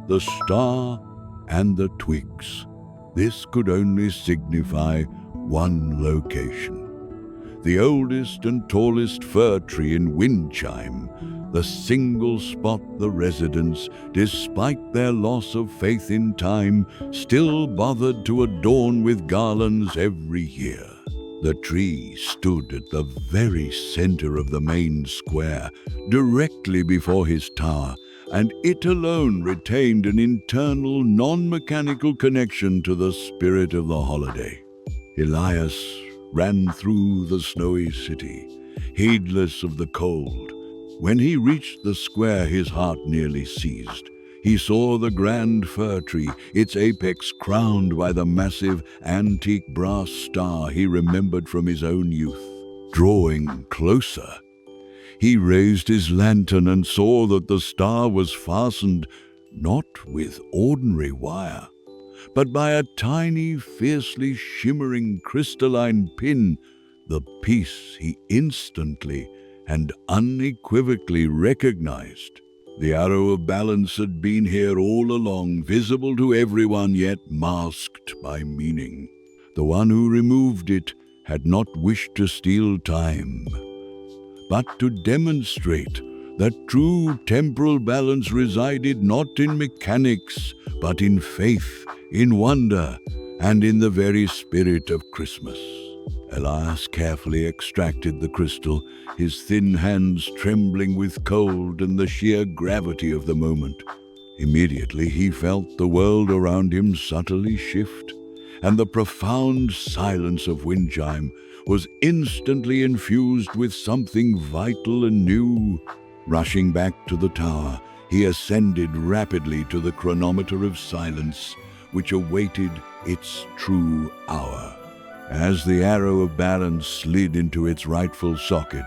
the star and the twigs. This could only signify one location. The oldest and tallest fir tree in Wind Chime, the single spot the residents, despite their loss of faith in time, still bothered to adorn with garlands every year. The tree stood at the very center of the main square, directly before his tower, and it alone retained an internal, non-mechanical connection to the spirit of the holiday. Elias ran through the snowy city, heedless of the cold. When he reached the square, his heart nearly seized. He saw the grand fir tree, its apex crowned by the massive antique brass star he remembered from his own youth. Drawing closer, he raised his lantern and saw that the star was fastened not with ordinary wire, but by a tiny, fiercely shimmering crystalline pin, the piece he instantly and unequivocally recognized. The arrow of balance had been here all along, visible to everyone, yet masked by meaning. The one who removed it had not wished to steal time, but to demonstrate that true temporal balance resided not in mechanics, but in faith, in wonder, and in the very spirit of Christmas. Elias carefully extracted the crystal, his thin hands trembling with cold and the sheer gravity of the moment. Immediately he felt the world around him subtly shift, and the profound silence of Wind Chime was instantly infused with something vital and new. Rushing back to the tower, he ascended rapidly to the chronometer of silence, which awaited its true hour. As the arrow of balance slid into its rightful socket,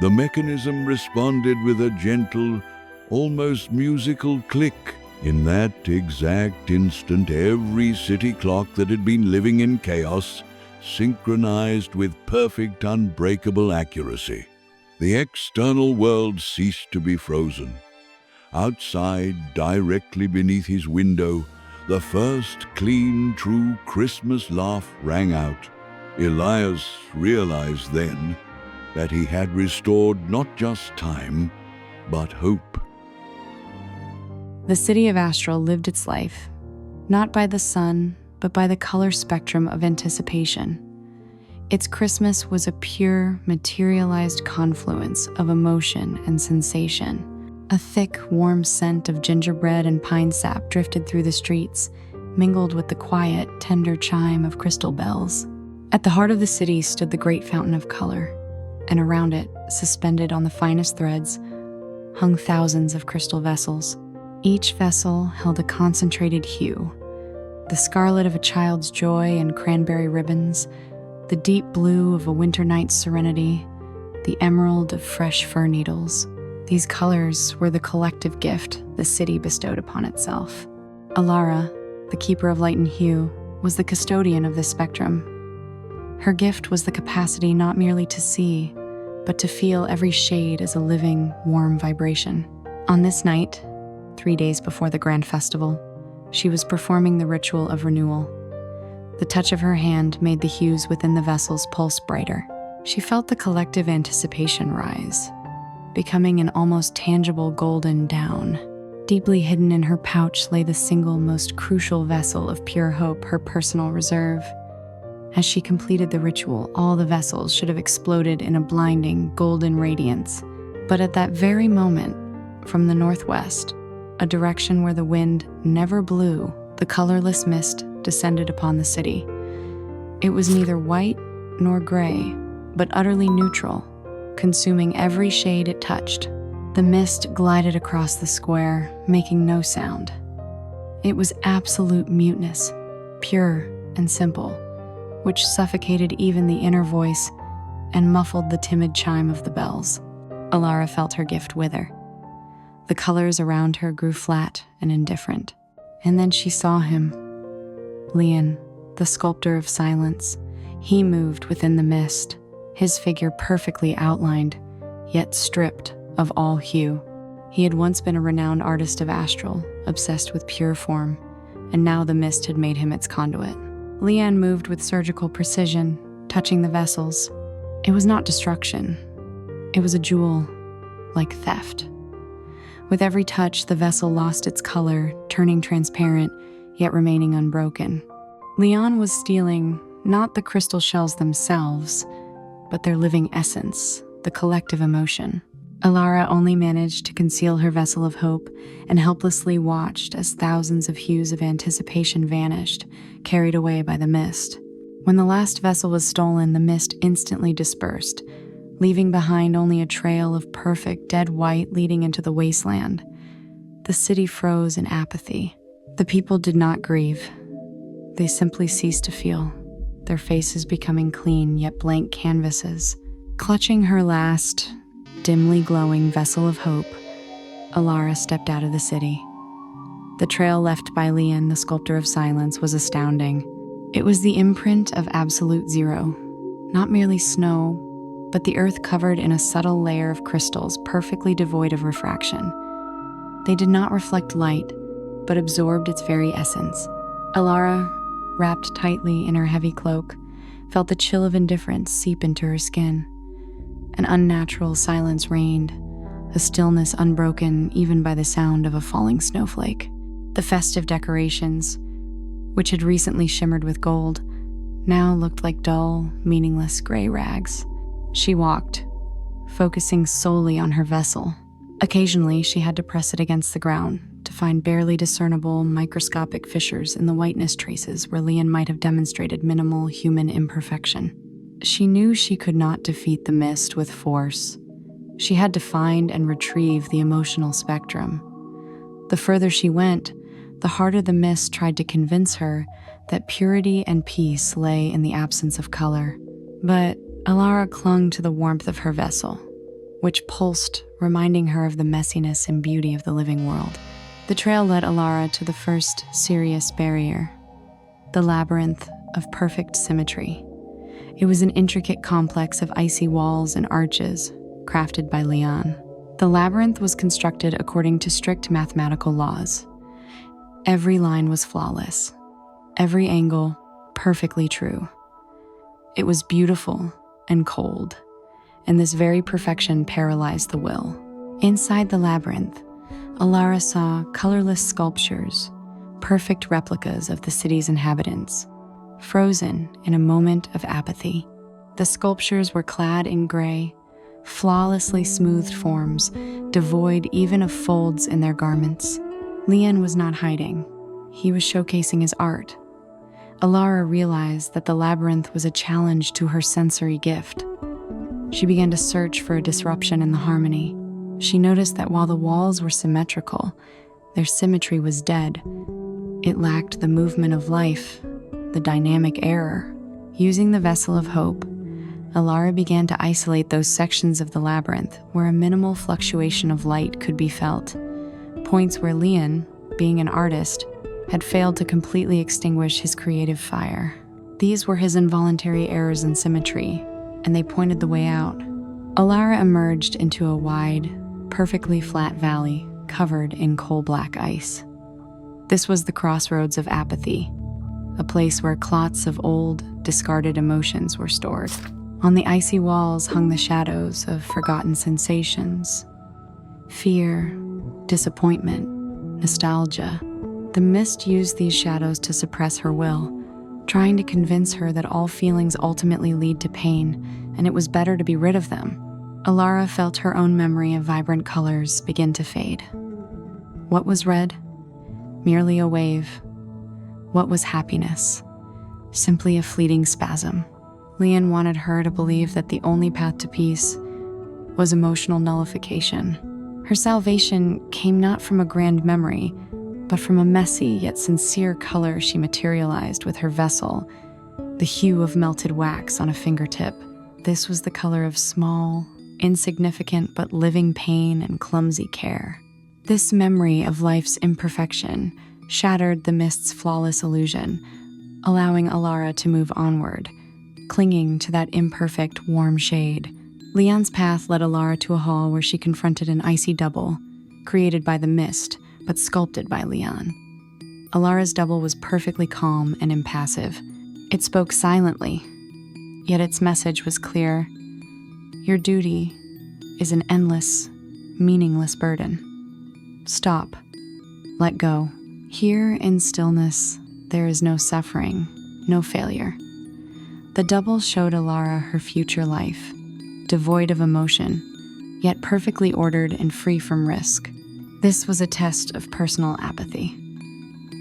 the mechanism responded with a gentle, almost musical click. In that exact instant, every city clock that had been living in chaos synchronized with perfect, unbreakable accuracy. The external world ceased to be frozen. Outside, directly beneath his window, the first clean, true Christmas laugh rang out. Elias realized then that he had restored not just time, but hope. The city of Astral lived its life, not by the sun, but by the color spectrum of anticipation. Its Christmas was a pure, materialized confluence of emotion and sensation. A thick, warm scent of gingerbread and pine sap drifted through the streets, mingled with the quiet, tender chime of crystal bells. At the heart of the city stood the great fountain of color, and around it, suspended on the finest threads, hung thousands of crystal vessels. Each vessel held a concentrated hue: the scarlet of a child's joy and cranberry ribbons, the deep blue of a winter night's serenity, the emerald of fresh fir needles. These colors were the collective gift the city bestowed upon itself. Alara, the keeper of light and hue, was the custodian of this spectrum. Her gift was the capacity not merely to see, but to feel every shade as a living, warm vibration. On this night, 3 days before the grand festival, she was performing the ritual of renewal. The touch of her hand made the hues within the vessels pulse brighter. She felt the collective anticipation rise, becoming an almost tangible golden dawn. Deeply hidden in her pouch lay the single most crucial vessel of pure hope, her personal reserve. As she completed the ritual, all the vessels should have exploded in a blinding golden radiance. But at that very moment, from the northwest, a direction where the wind never blew, the colorless mist descended upon the city. It was neither white nor gray, but utterly neutral, consuming every shade it touched. The mist glided across the square, making no sound. It was absolute muteness, pure and simple, which suffocated even the inner voice and muffled the timid chime of the bells. Alara felt her gift wither. The colors around her grew flat and indifferent. And then she saw him. Leon, the sculptor of silence. He moved within the mist, his figure perfectly outlined, yet stripped of all hue. He had once been a renowned artist of astral, obsessed with pure form, and now the mist had made him its conduit. Leanne moved with surgical precision, touching the vessels. It was not destruction. It was a jewel, like theft. With every touch, the vessel lost its color, turning transparent, yet remaining unbroken. Leon was stealing not the crystal shells themselves, but their living essence, the collective emotion. Alara only managed to conceal her vessel of hope and helplessly watched as thousands of hues of anticipation vanished, carried away by the mist. When the last vessel was stolen, the mist instantly dispersed, leaving behind only a trail of perfect dead white leading into the wasteland. The city froze in apathy. The people did not grieve. They simply ceased to feel, their faces becoming clean yet blank canvases. Clutching her last, dimly glowing vessel of hope, Alara stepped out of the city. The trail left by Leon, the sculptor of silence, was astounding. It was the imprint of absolute zero, not merely snow, but the earth covered in a subtle layer of crystals perfectly devoid of refraction. They did not reflect light, but absorbed its very essence. Alara, wrapped tightly in her heavy cloak, felt the chill of indifference seep into her skin. An unnatural silence reigned, a stillness unbroken even by the sound of a falling snowflake. The festive decorations, which had recently shimmered with gold, now looked like dull, meaningless gray rags. She walked, focusing solely on her vessel. Occasionally, she had to press it against the ground to find barely discernible microscopic fissures in the whiteness traces where Leon might have demonstrated minimal human imperfection. She knew she could not defeat the mist with force, She had to find and retrieve the emotional spectrum. The further she went, the harder the mist tried to convince her that purity and peace lay in the absence of color. But Alara clung to the warmth of her vessel, which pulsed, reminding her of the messiness and beauty of the living world. The trail led Alara to the first serious barrier, the labyrinth of perfect symmetry. It was an intricate complex of icy walls and arches, crafted by Leon. The labyrinth was constructed according to strict mathematical laws. Every line was flawless, every angle perfectly true. It was beautiful and cold, and this very perfection paralyzed the will. Inside the labyrinth, Alara saw colorless sculptures, perfect replicas of the city's inhabitants, frozen in a moment of apathy. The sculptures were clad in gray, flawlessly smoothed forms, devoid even of folds in their garments. Leon was not hiding. He was showcasing his art. Alara realized that the labyrinth was a challenge to her sensory gift. She began to search for a disruption in the harmony. She noticed that while the walls were symmetrical, their symmetry was dead. It lacked the movement of life, the dynamic error. Using the vessel of hope, Alara began to isolate those sections of the labyrinth where a minimal fluctuation of light could be felt, points where Leon, being an artist, had failed to completely extinguish his creative fire. These were his involuntary errors in symmetry, and they pointed the way out. Alara emerged into a wide, perfectly flat valley covered in coal-black ice. This was the crossroads of apathy, a place where clots of old, discarded emotions were stored. On the icy walls hung the shadows of forgotten sensations, fear, disappointment, nostalgia. The mist used these shadows to suppress her will, trying to convince her that all feelings ultimately lead to pain, and it was better to be rid of them. Alara felt her own memory of vibrant colors begin to fade. What was red? Merely a wave. What was happiness? Simply a fleeting spasm. Leon wanted her to believe that the only path to peace was emotional nullification. Her salvation came not from a grand memory, but from a messy yet sincere color she materialized with her vessel, the hue of melted wax on a fingertip. This was the color of small, insignificant but living pain and clumsy care. This memory of life's imperfection shattered the mist's flawless illusion, allowing Alara to move onward, clinging to that imperfect, warm shade. Leon's path led Alara to a hall where she confronted an icy double, created by the mist, but sculpted by Leon. Alara's double was perfectly calm and impassive. It spoke silently, yet its message was clear. Your duty is an endless, meaningless burden. Stop. Let go. Here in stillness, there is no suffering, no failure. The double showed Alara her future life, devoid of emotion, yet perfectly ordered and free from risk. This was a test of personal apathy.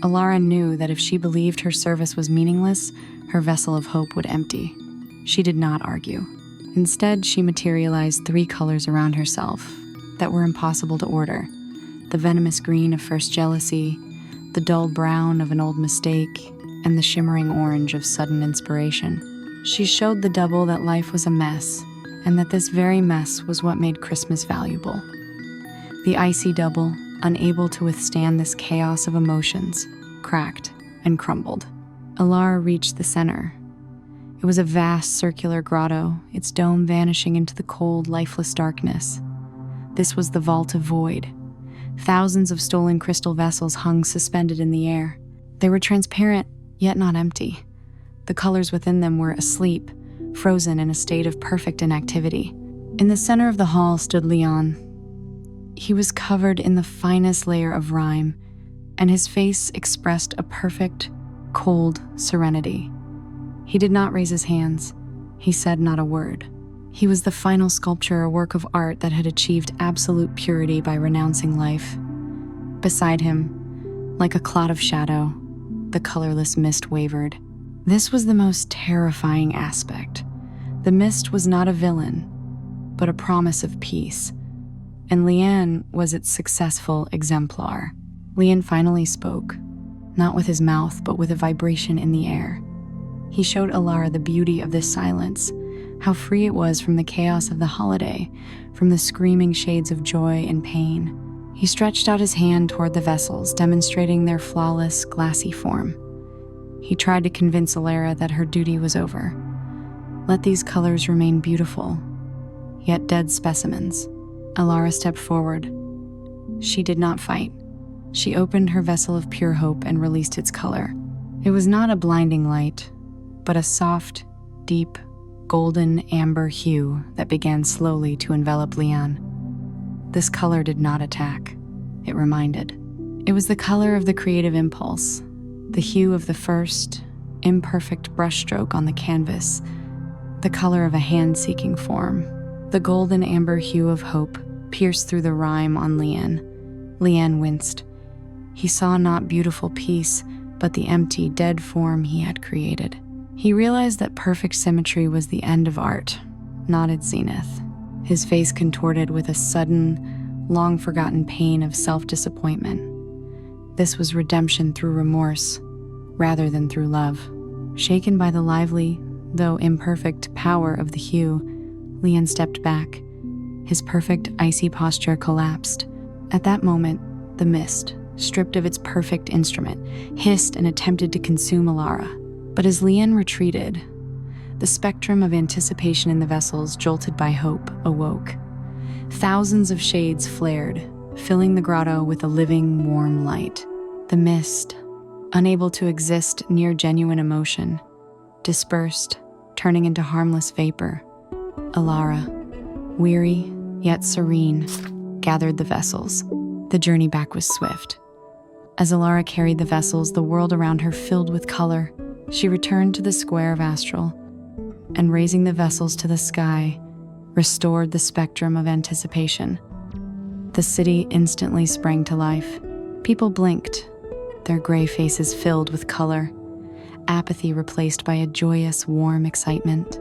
Alara knew that if she believed her service was meaningless, her vessel of hope would empty. She did not argue. Instead, she materialized 3 colors around herself that were impossible to order: the venomous green of first jealousy, the dull brown of an old mistake, and the shimmering orange of sudden inspiration. She showed the double that life was a mess, and that this very mess was what made Christmas valuable. The icy double, unable to withstand this chaos of emotions, cracked and crumbled. Alara reached the center. It was a vast circular grotto, its dome vanishing into the cold, lifeless darkness. This was the Vault of Void. Thousands of stolen crystal vessels hung suspended in the air. They were transparent, yet not empty. The colors within them were asleep, frozen in a state of perfect inactivity. In the center of the hall stood Leon. He was covered in the finest layer of rime, and his face expressed a perfect, cold serenity. He did not raise his hands. He said not a word. He was the final sculpture, a work of art that had achieved absolute purity by renouncing life. Beside him, like a clot of shadow, the colorless mist wavered. This was the most terrifying aspect. The mist was not a villain. but a promise of peace. And Leanne was its successful exemplar. Leanne finally spoke, not with his mouth, but with a vibration in the air. He showed Alara the beauty of this silence, how free it was from the chaos of the holiday, from the screaming shades of joy and pain. He stretched out his hand toward the vessels, demonstrating their flawless, glassy form. He tried to convince Alara that her duty was over. Let these colors remain beautiful, yet dead specimens. Alara stepped forward. She did not fight. She opened her vessel of pure hope and released its color. It was not a blinding light, but a soft, deep, golden amber hue that began slowly to envelop Leanne. This color did not attack, it reminded. It was the color of the creative impulse, the hue of the first, imperfect brushstroke on the canvas, the color of a hand-seeking form. The golden amber hue of hope pierced through the rime on Leanne. Leanne winced. He saw not beautiful peace, but the empty, dead form he had created. He realized that perfect symmetry was the end of art, not its zenith. His face contorted with a sudden, long-forgotten pain of self-disappointment. This was redemption through remorse, rather than through love. Shaken by the lively, though imperfect, power of the hue, Leanne stepped back. His perfect, icy posture collapsed. At that moment, the mist, stripped of its perfect instrument, hissed and attempted to consume Alara. But as Leanne retreated, the spectrum of anticipation in the vessels, jolted by hope, awoke. Thousands of shades flared, filling the grotto with a living, warm light. The mist, unable to exist near genuine emotion, dispersed, turning into harmless vapor. Alara, weary yet serene, gathered the vessels. The journey back was swift. As Alara carried the vessels, the world around her filled with color. She returned to the square of Astral, and raising the vessels to the sky, restored the spectrum of anticipation. The city instantly sprang to life. People blinked, their gray faces filled with color, apathy replaced by a joyous, warm excitement.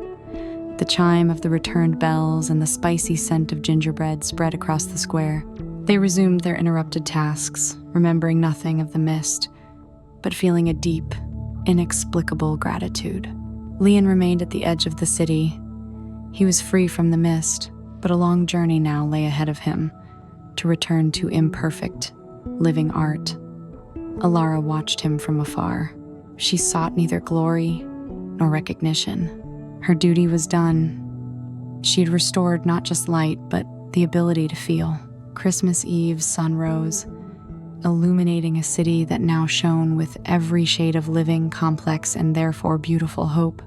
The chime of the returned bells and the spicy scent of gingerbread spread across the square. They resumed their interrupted tasks, remembering nothing of the mist, but feeling a deep, inexplicable gratitude. Leanne remained at the edge of the city. He was free from the mist, but a long journey now lay ahead of him, to return to imperfect, living art. Alara watched him from afar. She sought neither glory nor recognition. Her duty was done. She had restored not just light, but the ability to feel. Christmas Eve's sun rose, illuminating a city that now shone with every shade of living, complex, and therefore beautiful hope.